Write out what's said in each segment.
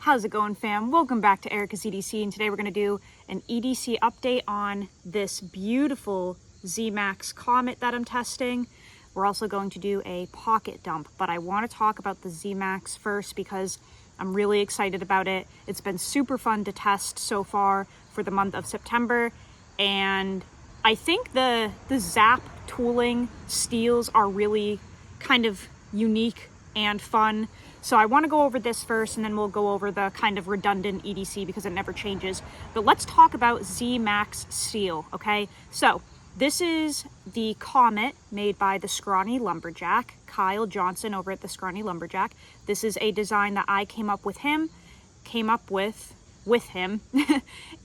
How's it going, fam? Welcome back to Erica's EDC, and today we're going to do an EDC update on this beautiful ZMAX Comet that I'm testing. We're also going to do a pocket dump, but I want to talk about the ZMAX first because I'm really excited about it. It's been super fun to test so far for the month of September, and I think the Zapp Tooling steels are really kind of unique and fun. So I want to go over this first, and then we'll go over the kind of redundant EDC because it never changes. But let's talk about ZMAX steel, okay? So this is the Comet made by the Scrawny Lumberjack, Kyle Johnson over at the Scrawny Lumberjack. This is a design that I came up with him,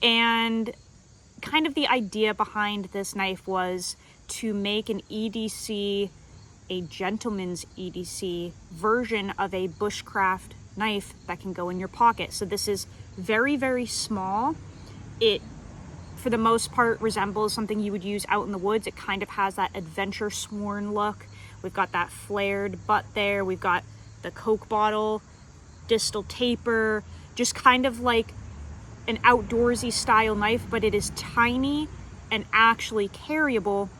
and kind of the idea behind this knife was to make an EDC, a gentleman's EDC version of a bushcraft knife that can go in your pocket. So this is very, very small. It, for the most part, resembles something you would use out in the woods. It kind of has that adventure sworn look. We've got that flared butt there. We've got the Coke bottle, distal taper, just kind of like an outdoorsy style knife, but it is tiny and actually carryable.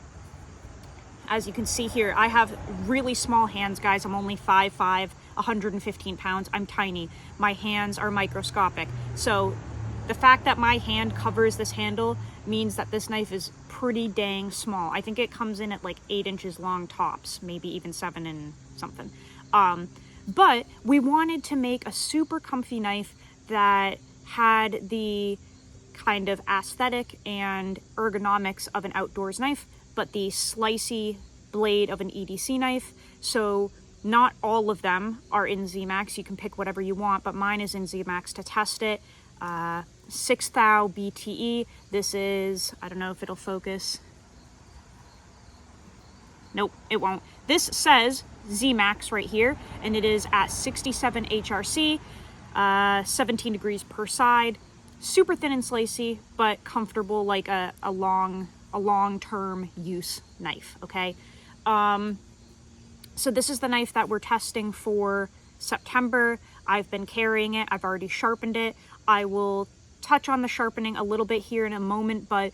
As you can see here, I have really small hands, guys. I'm only 5'5", 115 pounds. I'm tiny. My hands are microscopic. So the fact that my hand covers this handle means that this knife is pretty dang small. I think it comes in at like 8 inches long tops, maybe even 7 and something. But we wanted to make a super comfy knife that had the kind of aesthetic and ergonomics of an outdoors knife, but the slicey blade of an EDC knife. So not all of them are in ZMAX. You can pick whatever you want, but mine is in ZMAX to test it. 6 thou BTE. This is, I don't know if it'll focus. Nope, it won't. This says ZMAX right here, and it is at 67 HRC, 17 degrees per side. Super thin and slicey, but comfortable, like a long-term use knife, okay? So this is the knife that we're testing for September. I've been carrying it. I've already sharpened it. I will touch on the sharpening a little bit here in a moment, but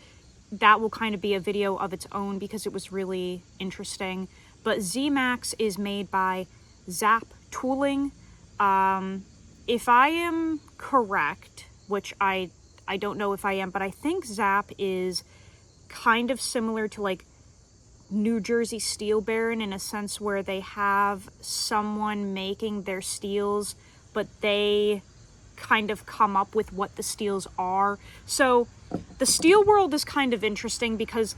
that will kind of be a video of its own because it was really interesting. But ZMAX is made by Zapp Tooling. If I am correct, which I don't know if I am, but I think Zapp is kind of similar to like New Jersey Steel Baron in a sense where they have someone making their steels, but they kind of come up with what the steels are. So the steel world is kind of interesting because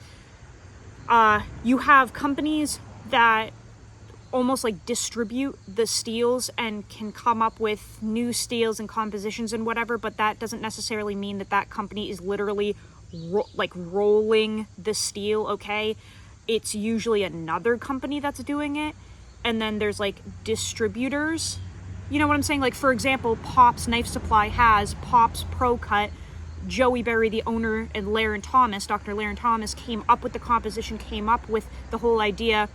you have companies that almost like distribute the steels and can come up with new steels and compositions and whatever, but that doesn't necessarily mean that that company is literally rolling the steel, okay? It's usually another company that's doing it, and then there's like distributors. You know what I'm saying? Like, for example, Pop's Knife Supply has Pop's Pro Cut. Joey Berry, the owner, and Laren Thomas, Dr. Laren Thomas, came up with the composition, came up with the whole idea,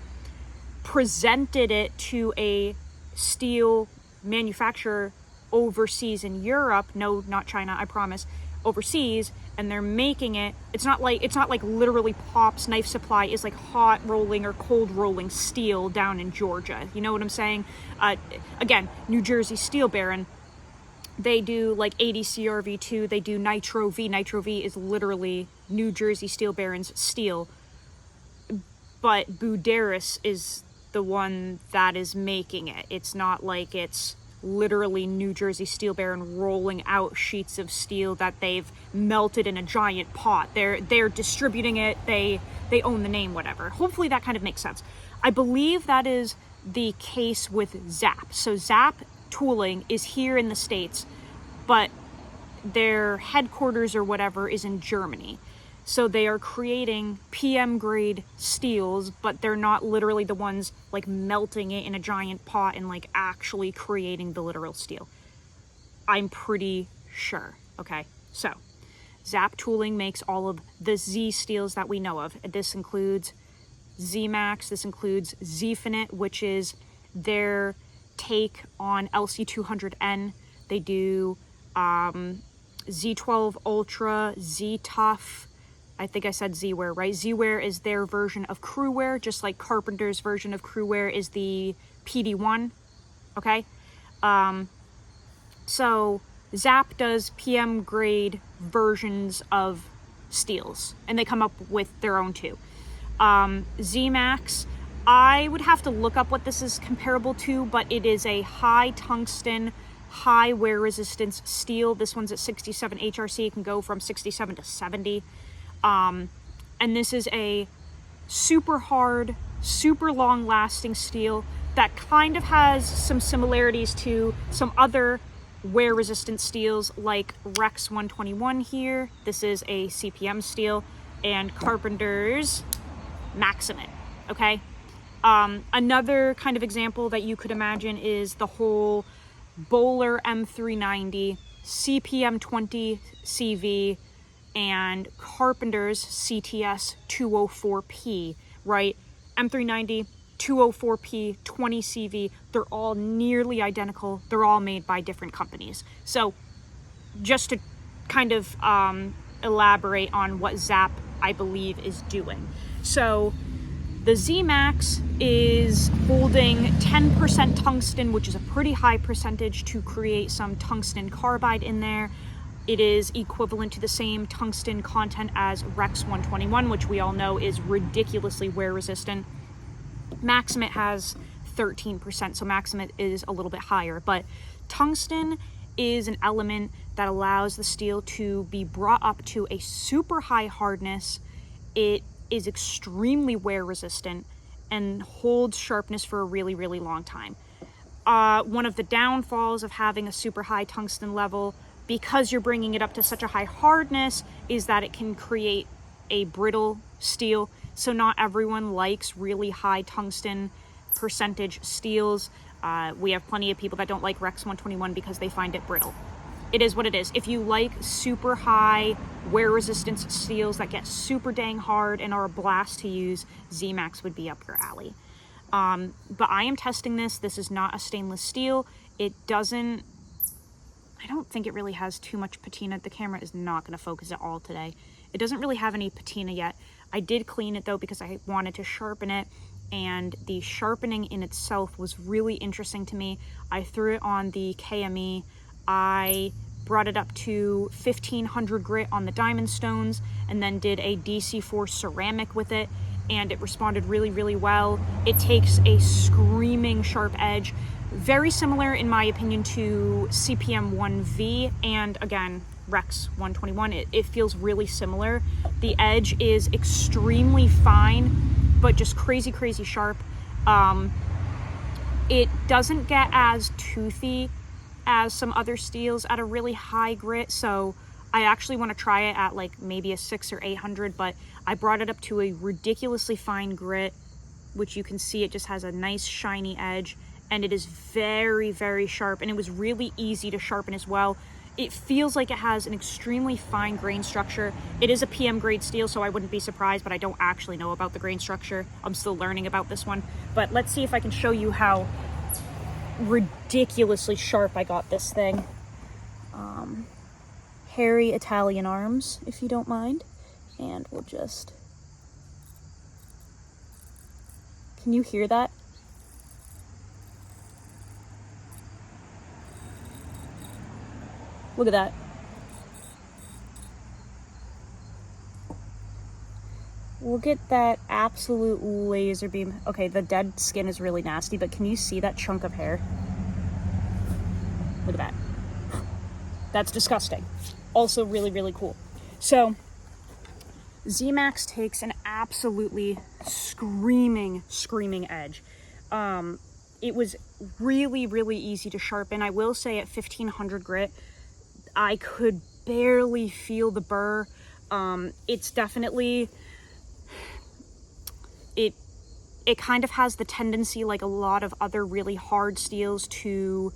presented it to a steel manufacturer overseas in Europe. No, not China, I promise. Overseas, and they're making it. It's not like literally Pop's Knife Supply is like hot rolling or cold rolling steel down in Georgia. You know what I'm saying? Again, New Jersey Steel Baron, they do like EDC RV2, they do Nitro V. Nitro V is literally New Jersey Steel Baron's steel, but Buderus is the one that is making it. It's not like it's literally New Jersey Steel Baron rolling out sheets of steel that they've melted in a giant pot. They're distributing it. They own the name, whatever. Hopefully that kind of makes sense. I believe that is the case with Zapp. So Zapp Tooling is here in the States, but their headquarters or whatever is in Germany. So they are creating PM grade steels, but they're not literally the ones like melting it in a giant pot and like actually creating the literal steel. I'm pretty sure. Okay, so Zapp Tooling makes all of the Z steels that we know of. This includes ZMAX, this includes Zfinite, which is their take on LC200N. They do Z12 Ultra, Z Tough. I think I said Z-Wear, right? Z-Wear is their version of crew wear, just like Carpenter's version of crew wear is the PD1, okay? So Zapp does PM grade versions of steels, and they come up with their own too. ZMAX, I would have to look up what this is comparable to, but it is a high tungsten, high wear resistance steel. This one's at 67 HRC. It can go from 67 to 70. And this is a super hard, super long lasting steel that kind of has some similarities to some other wear resistant steels like Rex 121 here. This is a CPM steel, and Carpenter's Maximate, okay? Another kind of example that you could imagine is the whole Bowler M390, CPM 20 CV, and Carpenter's CTS 204P, right? M390, 204P, 20 CV, they're all nearly identical. They're all made by different companies. So just to kind of elaborate on what Zapp, I believe, is doing. So the ZMAX is holding 10% tungsten, which is a pretty high percentage, to create some tungsten carbide in there. It is equivalent to the same tungsten content as Rex 121, which we all know is ridiculously wear resistant. Maximate has 13%, so Maximate is a little bit higher, but tungsten is an element that allows the steel to be brought up to a super high hardness. It is extremely wear resistant and holds sharpness for a really, really long time. One of the downfalls of having a super high tungsten level, because you're bringing it up to such a high hardness, is that it can create a brittle steel. So not everyone likes really high tungsten percentage steels. We have plenty of people that don't like Rex 121 because they find it brittle. It is what it is. If you like super high wear resistance steels that get super dang hard and are a blast to use, ZMAX would be up your alley. But I am testing this. This is not a stainless steel. It doesn't, I don't think it really has too much patina. The camera is not going to focus at all today. It doesn't really have any patina yet. I did clean it though because I wanted to sharpen it, and the sharpening in itself was really interesting to me. I threw it on the KME. I brought it up to 1500 grit on the diamond stones and then did a DC4 ceramic with it, and it responded really, really well. It takes a screaming sharp edge, very similar in my opinion to CPM 1V and again Rex 121. It feels really similar. The edge is extremely fine but just crazy sharp. It doesn't get as toothy as some other steels at a really high grit, so I actually want to try it at like maybe a 600 or 800, but I brought it up to a ridiculously fine grit, which you can see it just has a nice shiny edge, and it is very sharp, and it was really easy to sharpen as well. It feels like it has an extremely fine grain structure. It is a PM grade steel, so I wouldn't be surprised, but I don't actually know about the grain structure. I'm still learning about this one, but let's see if I can show you how ridiculously sharp I got this thing. Hairy Italian arms, if you don't mind, and we'll just, can you hear that? Look at that. Look at that absolute laser beam. Okay, the dead skin is really nasty, but can you see that chunk of hair? Look at that. That's disgusting. Also really cool. So ZMAX takes an absolutely screaming edge. It was really easy to sharpen. I will say at 1500 grit, I could barely feel the burr. It's definitely, it kind of has the tendency, like a lot of other really hard steels, to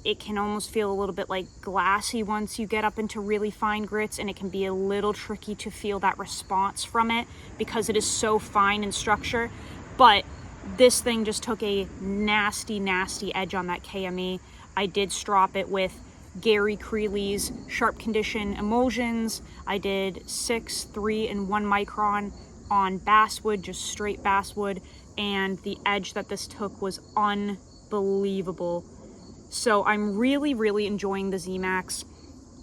it can almost feel a little bit like glassy once you get up into really fine grits, and it can be a little tricky to feel that response from it because it is so fine in structure. But this thing just took a nasty edge on that KME. I did strop it with Gary Creeley's Sharp Condition emulsions. I did 6, 3, and 1 micron on basswood, just straight basswood, and the edge that this took was unbelievable. So I'm really, really enjoying the ZMAX.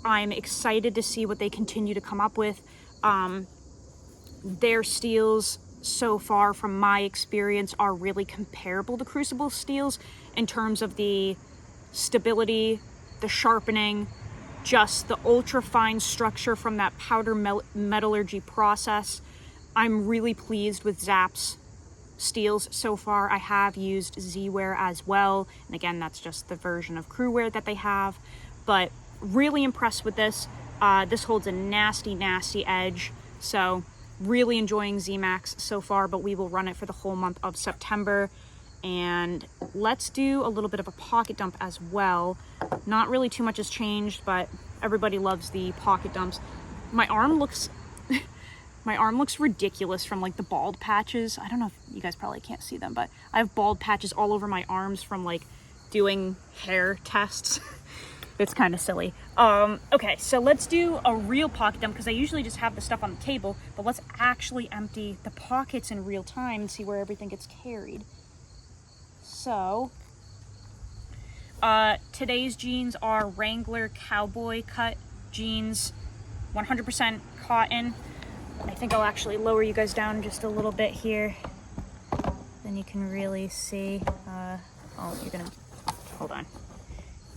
I'm excited to see what they continue to come up with. Their steels so far, from my experience, are really comparable to Crucible steels in terms of the stability, the sharpening, just the ultra fine structure from that powder metallurgy process. I'm really pleased with Zapp's steels so far. I have used Z-Wear as well, and again, that's just the version of Crewwear that they have, but really impressed with this. This holds a nasty, nasty edge, so really enjoying ZMAX so far, but we will run it for the whole month of September. And let's do a little bit of a pocket dump as well. Not really too much has changed, but everybody loves the pocket dumps. My arm looks my arm looks ridiculous from like the bald patches. I don't know if you guys probably can't see them, but I have bald patches all over my arms from like doing hair tests. It's kind of silly. Okay, so let's do a real pocket dump, because I usually just have the stuff on the table, but let's actually empty the pockets in real time and see where everything gets carried. So, today's jeans are Wrangler cowboy cut jeans, 100% cotton. I think I'll actually lower you guys down just a little bit here, then you can really see. Oh, you're gonna, hold on.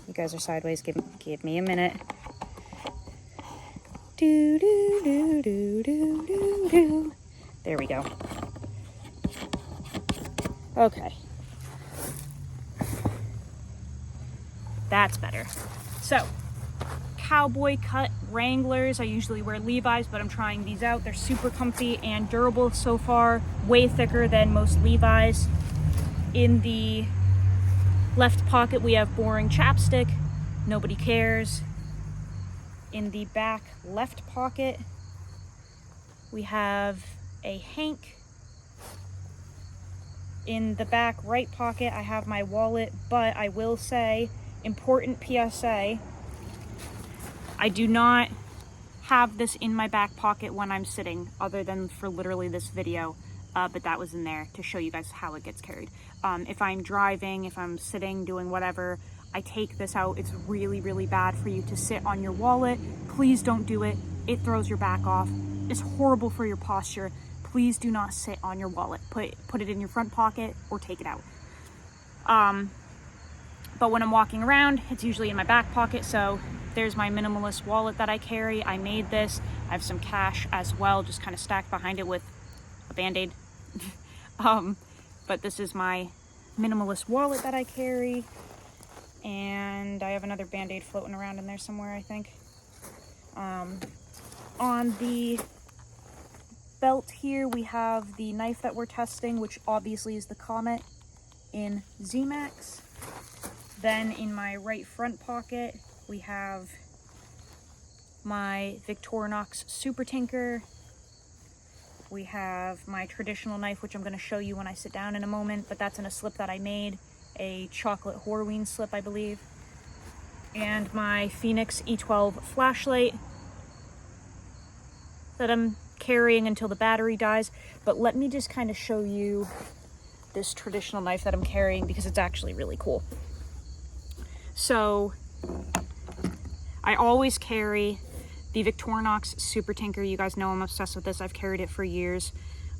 You guys are sideways, give me a minute. Do, do, do, do, do, do, do. There we go. Okay. That's better. So, cowboy cut Wranglers. I usually wear Levi's, but I'm trying these out. They're super comfy and durable so far. Way thicker than most Levi's. In the left pocket, we have Boring Chapstick. Nobody cares. In the back left pocket, we have a Hank. In the back right pocket, I have my wallet, but I will say, important PSA, I do not have this in my back pocket when I'm sitting, other than for literally this video, but that was in there to show you guys how it gets carried. If I'm driving, if I'm sitting, doing whatever, I take this out. It's really, really bad for you to sit on your wallet. Please don't do it. It throws your back off. It's horrible for your posture. Please do not sit on your wallet. Put it in your front pocket or take it out. But when I'm walking around, it's usually in my back pocket. So there's my minimalist wallet that I carry. I made this. I have some cash as well, just kind of stacked behind it with a Band-Aid. But this is my minimalist wallet that I carry. And I have another Band-Aid floating around in there somewhere, I think. On the belt here, we have the knife that we're testing, which obviously is the Comet in ZMAX. Then in my right front pocket, we have my Victorinox Super Tinker. We have my traditional knife, which I'm going to show you when I sit down in a moment, but that's in a slip that I made, a chocolate Horween slip, I believe. And my Phoenix E12 flashlight that I'm carrying until the battery dies. But let me just kind of show you this traditional knife that I'm carrying, because it's actually really cool. So I always carry the Victorinox Super Tinker. You guys know I'm obsessed with this. I've carried it for years.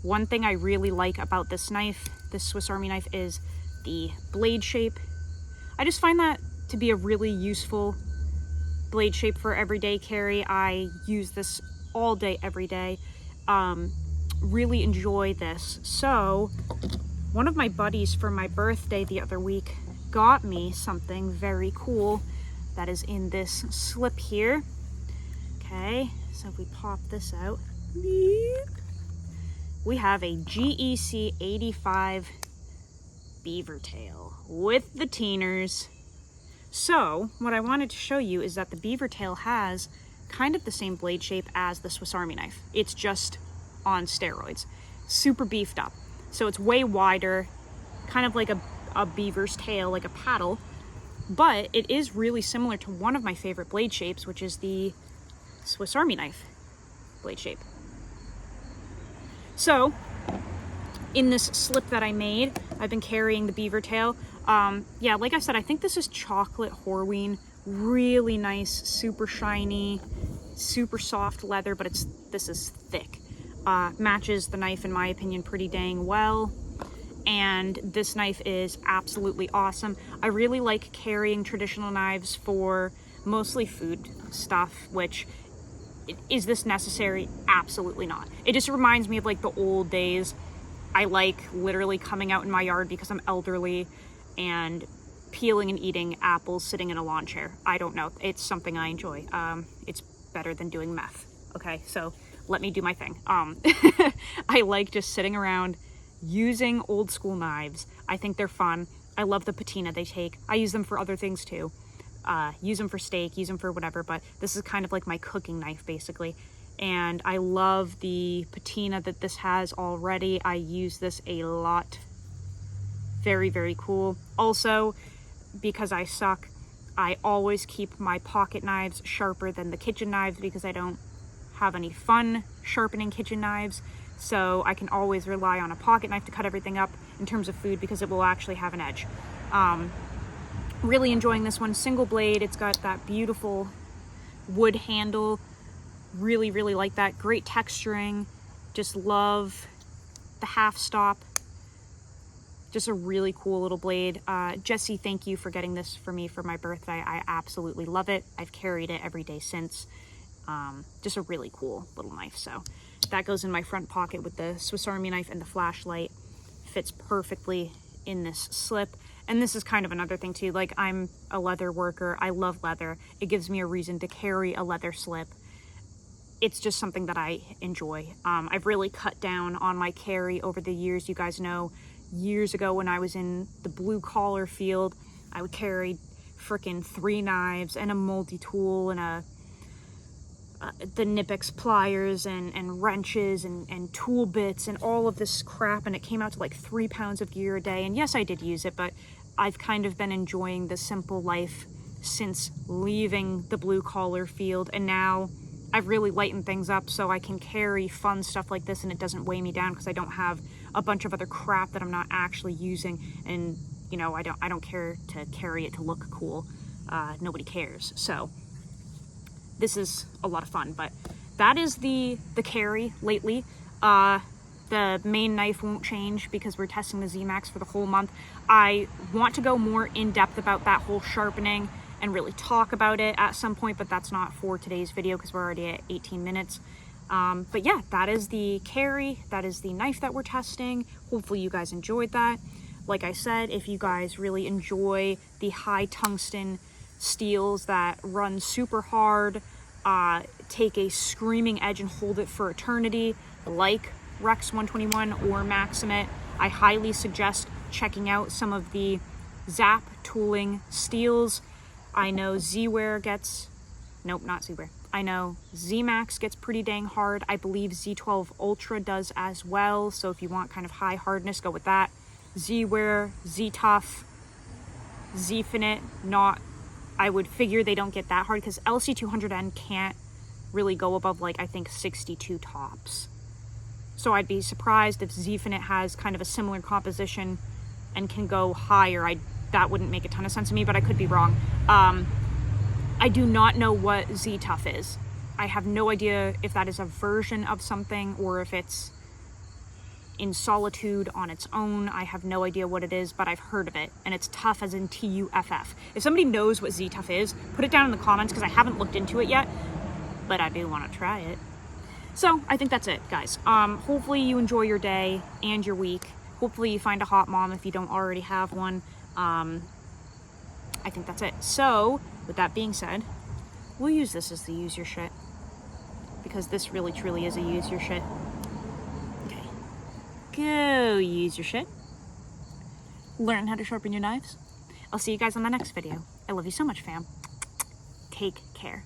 One thing I really like about this knife, this Swiss Army knife, is the blade shape. I just find that to be a really useful blade shape for everyday carry. I use this all day, every day. Really enjoy this. So one of my buddies for my birthday the other week got me something very cool that is in this slip here. Okay, so if we pop this out, we have a GEC 85 beaver tail with the teeners. So what I wanted to show you is that the beaver tail has kind of the same blade shape as the Swiss Army knife. It's just on steroids, super beefed up. So it's way wider, kind of like a beaver's tail, like a paddle. but it is really similar to one of my favorite blade shapes, which is the Swiss Army knife blade shape. So in this slip that I made, I've been carrying the beaver tail. Yeah, like I said, I think this is chocolate Horween. Really nice, super shiny, super soft leather, but this is thick. Matches the knife, in my opinion, pretty dang well. And this knife is absolutely awesome. I really like carrying traditional knives for mostly food stuff, which, is this necessary? Absolutely not. It just reminds me of like the old days. I like literally coming out in my yard because I'm elderly and peeling and eating apples sitting in a lawn chair. I don't know. It's something I enjoy. It's better than doing meth. Okay, so let me do my thing. I like just sitting around using old school knives. I think they're fun. I love the patina they take. I use them for other things too. Use them for steak, use them for whatever, but this is kind of like my cooking knife basically. And I love the patina that this has already. I use this a lot. Very, very cool. Also, because I suck, I always keep my pocket knives sharper than the kitchen knives because I don't have any fun sharpening kitchen knives. So I can always rely on a pocket knife to cut everything up in terms of food because it will actually have an edge. Really enjoying this one. Single blade. It's got that beautiful wood handle. Really, really like that. Great texturing. Just love the half stop. Just a really cool little blade. Jesse, thank you for getting this for me for my birthday. I absolutely love it. I've carried it every day since. Just a really cool little knife. So that goes in my front pocket with the Swiss Army knife and the flashlight. Fits perfectly in this slip. And this is kind of another thing too. Like, I'm a leather worker. I love leather. It gives me a reason to carry a leather slip. It's just something that I enjoy. I've really cut down on my carry over the years. You guys know, years ago when I was in the blue collar field, I would carry freaking 3 knives and a multi-tool and the Knipex pliers and wrenches and tool bits and all of this crap, and it came out to like 3 pounds of gear a day. And yes, I did use it, but I've kind of been enjoying the simple life since leaving the blue collar field, and now I've really lightened things up so I can carry fun stuff like this and it doesn't weigh me down because I don't have a bunch of other crap that I'm not actually using. And you know, I don't care to carry it to look cool. Nobody cares. So this is a lot of fun. But that is the carry lately. The main knife won't change because we're testing the ZMAX for the whole month. I want to go more in depth about that whole sharpening and really talk about it at some point, but that's not for today's video because we're already at 18 minutes. But yeah, that is the carry. That is the knife that we're testing. Hopefully you guys enjoyed that. Like I said, if you guys really enjoy the high tungsten steels that run super hard, take a screaming edge and hold it for eternity, like Rex 121 or Maximate, I highly suggest checking out some of the Zapp Tooling steels. I know Z-Wear gets, nope, not Z-Wear. I know ZMAX gets pretty dang hard. I believe Z12 Ultra does as well. So if you want kind of high hardness, go with that. Z-Wear, Z-Tough, Z-Finite, not, I would figure they don't get that hard because LC200N can't really go above like, I think 62 tops. So I'd be surprised if Z-Finite has kind of a similar composition and can go higher. That wouldn't make a ton of sense to me, but I could be wrong. I do not know what Z-Tough is. I have no idea if that is a version of something or if it's in solitude on its own. I have no idea what it is, but I've heard of it, and it's tough as in T-U-F-F. If somebody knows what Z-Tough is, put it down in the comments because I haven't looked into it yet, but I do want to try it. So I think that's it, guys. Hopefully you enjoy your day and your week. Hopefully you find a hot mom if you don't already have one. I think that's it. So with that being said, we'll use this as the use your shit because this really truly is a use your shit. Okay, go use your shit. Learn how to sharpen your knives. I'll see you guys on the next video. I love you so much, fam. Take care.